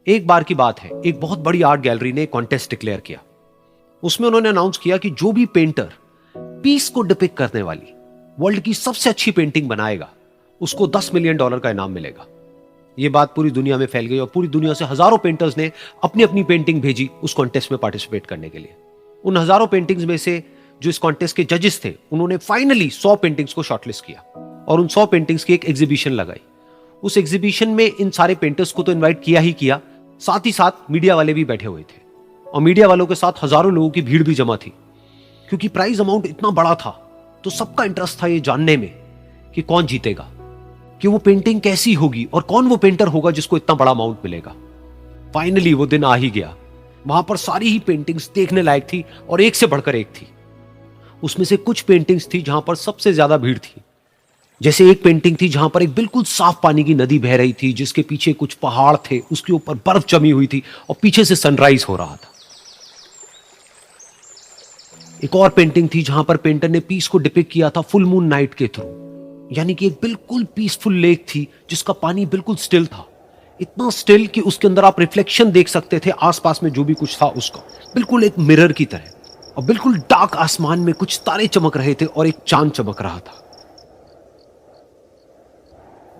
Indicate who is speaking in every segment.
Speaker 1: एक बार की बात है, एक बहुत बड़ी आर्ट गैलरी ने कॉन्टेस्ट डिक्लेयर किया। उसमें उन्होंने अनाउंस किया कि जो भी पेंटर पीस को डिपिक्ट करने वाली वर्ल्ड की सबसे अच्छी पेंटिंग बनाएगा, उसको $10 मिलियन का इनाम मिलेगा। यह बात पूरी दुनिया में फैल गई और पूरी दुनिया से हजारों पेंटर्स ने अपनी अपनी पेंटिंग भेजी उस कॉन्टेस्ट में पार्टिसिपेट करने के लिए। उन हजारों पेंटिंग्स में से जो इस कॉन्टेस्ट के जजेस थे, उन्होंने फाइनली 100 पेंटिंग्स को शॉर्टलिस्ट किया और उन 100 पेंटिंग्स की एक एग्जीबिशन लगाई। उस एग्जीबिशन में इन सारे पेंटर्स को तो इनवाइट किया ही किया, साथ ही साथ मीडिया वाले भी बैठे हुए थे और मीडिया वालों के साथ हजारों लोगों की भीड़ भी जमा थी। क्योंकि प्राइज अमाउंट इतना बड़ा था तो सबका इंटरेस्ट था ये जानने में कि कौन जीतेगा, कि वो पेंटिंग कैसी होगी और कौन वो पेंटर होगा जिसको इतना बड़ा अमाउंट मिलेगा। फाइनली वो दिन आ ही गया। वहां पर सारी ही पेंटिंग्स देखने लायक थी और एक से बढ़कर एक थी। उसमें से कुछ पेंटिंग्स थी जहां पर सबसे ज्यादा भीड़ थी। जैसे एक पेंटिंग थी जहां पर एक बिल्कुल साफ पानी की नदी बह रही थी, जिसके पीछे कुछ पहाड़ थे, उसके ऊपर बर्फ जमी हुई थी और पीछे से सनराइज हो रहा था। एक और पेंटिंग थी जहां पर पेंटर ने पीस को डिपिक्ट किया था फुल मून नाइट के थ्रू, यानी कि एक बिल्कुल पीसफुल लेक थी जिसका पानी बिल्कुल स्टिल था, इतना स्टिल कि उसके अंदर आप रिफ्लेक्शन देख सकते थे आसपास में जो भी कुछ था उसका, बिल्कुल एक मिरर की तरह। और बिल्कुल डार्क आसमान में कुछ तारे चमक रहे थे और एक चांद चमक रहा था।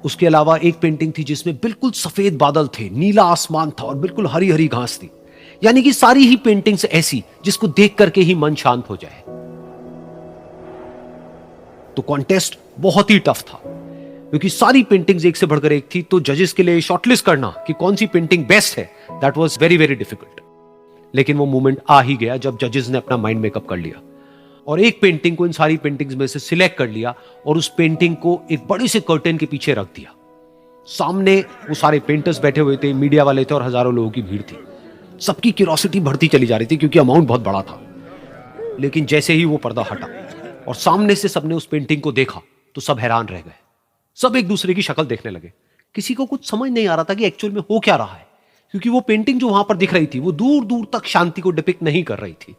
Speaker 1: उसके अलावा एक पेंटिंग थी जिसमें बिल्कुल सफेद बादल थे, नीला आसमान था और बिल्कुल हरी हरी घास थी। यानी कि सारी ही पेंटिंग्स ऐसी जिसको देख करके ही मन शांत हो जाए। तो कॉन्टेस्ट बहुत ही टफ था क्योंकि सारी पेंटिंग्स एक से बढ़कर एक थी। तो जजेस के लिए शॉर्टलिस्ट करना कि कौन सी पेंटिंग बेस्ट है, that was very very difficult. लेकिन वो मोमेंट आ ही गया जब जजेस ने अपना माइंड मेकअप कर लिया और एक पेंटिंग को इन सारी पेंटिंग्स में से सिलेक्ट कर लिया और उस पेंटिंग को एक बड़े से कर्टेन के पीछे रख दिया। सामने वो सारे पेंटर्स बैठे हुए थे, मीडिया वाले थे और हजारों लोगों की भीड़ थी। सबकी क्यूरियोसिटी बढ़ती चली जा रही थी क्योंकि अमाउंट बहुत बड़ा था। लेकिन जैसे ही वो पर्दा हटा और सामने से सबने उस पेंटिंग को देखा तो सब हैरान रह गए। सब एक दूसरे की शक्ल देखने लगे। किसी को कुछ समझ नहीं आ रहा था कि एक्चुअल में हो क्या रहा है, क्योंकि वो पेंटिंग जो वहां पर दिख रही थी वो दूर दूर तक शांति को डिपिक्ट नहीं कर रही थी।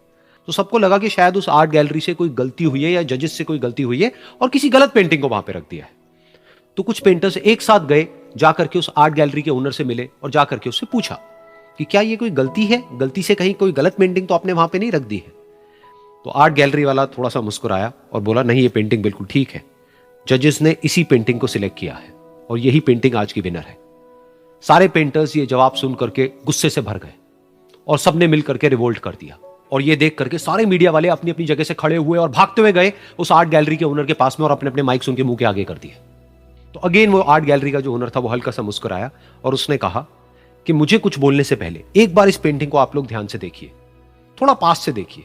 Speaker 1: तो सबको लगा कि शायद उस आर्ट गैलरी से कोई गलती हुई है या जजेस से कोई गलती हुई है और किसी गलत पेंटिंग को वहां पे रख दिया है। तो कुछ पेंटर्स एक साथ गए, जाकर के उस आर्ट गैलरी के ओनर से मिले और जाकर के उससे पूछा कि क्या ये कोई गलती है, गलती से कहीं कोई गलत पेंटिंग तो आपने वहां पे नहीं रख दी है। तो आर्ट गैलरी वाला थोड़ा सा मुस्कुराया और बोला, नहीं, ये पेंटिंग बिल्कुल ठीक है। जजेस ने इसी पेंटिंग को सिलेक्ट किया है और यही पेंटिंग आज की विनर है। सारे पेंटर्स ये जवाब सुन करके गुस्से से भर गए और सबने मिल करके रिवोल्ट कर दिया। और ये देख करके सारे मीडिया वाले अपनी अपनी जगह से खड़े हुए और भागते हुए गए उस आर्ट गैलरी के ओनर के पास में और अपने अपने माइक्स उनके मुंह के आगे कर दिए। तो अगेन वो आर्ट गैलरी का जो ओनर था वो हल्का सा मुस्कुराया और उसने कहा कि मुझे कुछ बोलने से पहले एक बार इस पेंटिंग को आप लोग ध्यान से देखिए, थोड़ा पास से देखिए,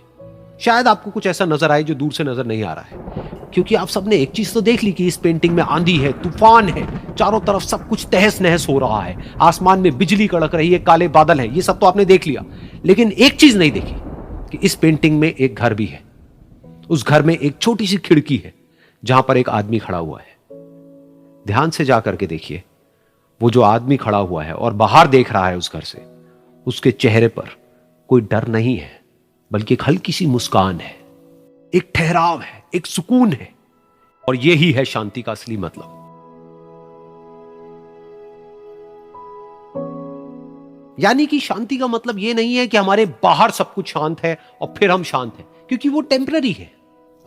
Speaker 1: शायद आपको कुछ ऐसा नजर आए जो दूर से नजर नहीं आ रहा है। क्योंकि आप सबने एक चीज तो देख ली कि इस पेंटिंग में आंधी है, तूफान है, चारों तरफ सब कुछ तहस नहस हो रहा है, आसमान में बिजली कड़क रही है, काले बादल हैं, ये सब तो आपने देख लिया। लेकिन एक चीज नहीं देखी कि इस पेंटिंग में एक घर भी है। उस घर में एक छोटी सी खिड़की है जहां पर एक आदमी खड़ा हुआ है। ध्यान से जाकर के देखिए, वो जो आदमी खड़ा हुआ है और बाहर देख रहा है उस घर से, उसके चेहरे पर कोई डर नहीं है, बल्कि एक हल्की सी मुस्कान है, एक ठहराव है, एक सुकून है। और यही है शांति का असली मतलब। यानी कि शांति का मतलब यह नहीं है कि हमारे बाहर सब कुछ शांत है और फिर हम शांत हैं, क्योंकि वो टेम्पररी है।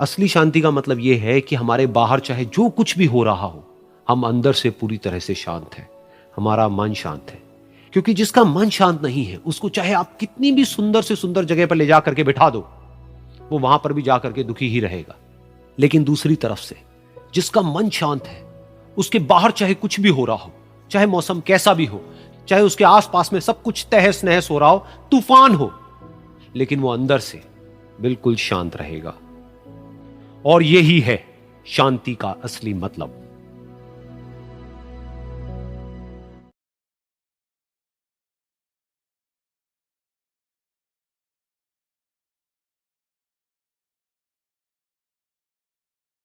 Speaker 1: असली शांति का मतलब यह है कि हमारे बाहर चाहे जो कुछ भी हो रहा हो, हम अंदर से पूरी तरह से शांत हैं, हमारा मन शांत है। क्योंकि जिसका मन शांत नहीं है, उसको चाहे आप कितनी भी सुंदर से सुंदर जगह पर ले जाकर के बिठा दो, वो वहां पर भी जाकर के दुखी ही रहेगा। लेकिन दूसरी तरफ से जिसका मन शांत है, उसके बाहर चाहे कुछ भी हो रहा हो, चाहे मौसम कैसा भी हो, चाहे उसके आसपास में सब कुछ तहस नहस हो रहा हो, तूफान हो, लेकिन वो अंदर से बिल्कुल शांत रहेगा। और यही है शांति का असली मतलब।